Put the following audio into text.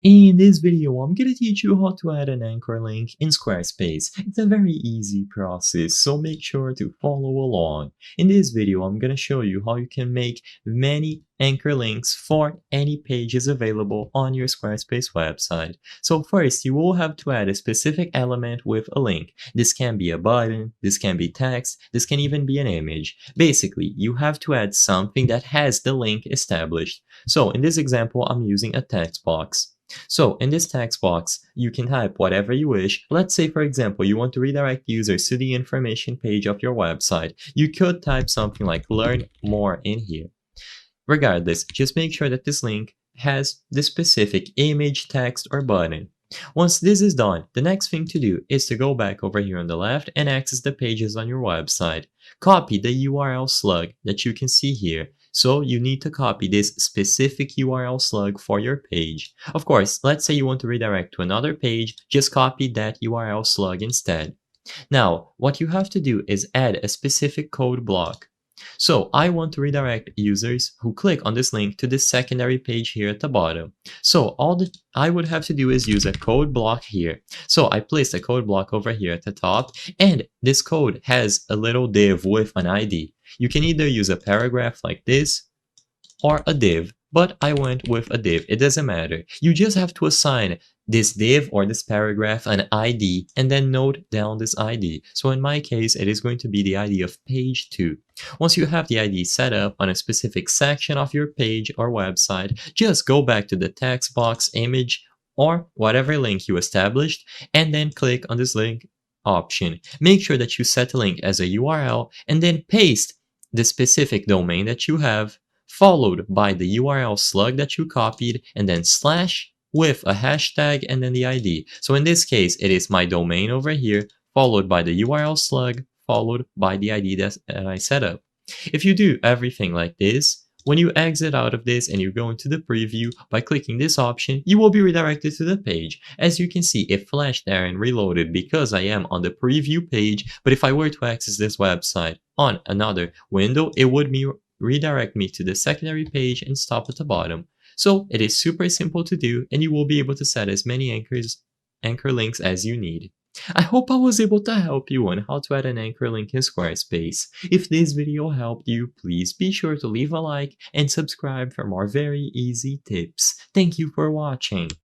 In this video, I'm gonna teach you how to add an anchor link in Squarespace. It's a very easy process, so make sure to follow along. In this video, I'm gonna show you how you can make many anchor links for any pages available on your Squarespace website. So first, you will have to add a specific element with a link. This can be a button, this can be text, this can even be an image. Basically, you have to add something that has the link established. So in this example, I'm using a text box. So in this text box, you can type whatever you wish. Let's say, for example, you want to redirect users to the information page of your website. You could type something like learn more in here. Regardless, just make sure that this link has the specific image, text, or button. Once this is done, the next thing to do is to go back over here on the left and access the pages on your website. Copy the URL slug that you can see here. So you need to copy this specific URL slug for your page. Of course, let's say you want to redirect to another page, just copy that URL slug instead. Now, what you have to do is add a specific code block. So I want to redirect users who click on this link to this secondary page here at the bottom. So all that I would have to do is use a code block here. So I placed a code block over here at the top, and this code has a little div with an ID. You can either use a paragraph like this or a div, but I went with a div. It doesn't matter. You just have to assign this div or this paragraph an ID and then note down this ID. So in my case, it is going to be the ID of page 2. Once you have the ID set up on a specific section of your page or website, just go back to the text box, image, or whatever link you established, and then click on this link option. Make sure that you set the link as a URL and then paste the specific domain that you have, followed by the URL slug that you copied, and then slash with a hashtag and then the ID. So in this case, it is my domain over here, followed by the URL slug, followed by the ID that I set up. If you do everything like this, when you exit out of this and you go into the preview, by clicking this option, you will be redirected to the page. As you can see, it flashed there and reloaded because I am on the preview page, but if I were to access this website on another window, it would redirect me to the secondary page and stop at the bottom. So it is super simple to do, and you will be able to set as many anchor links as you need. I hope I was able to help you on how to add an anchor link in Squarespace. If this video helped you, please be sure to leave a like and subscribe for more very easy tips. Thank you for watching.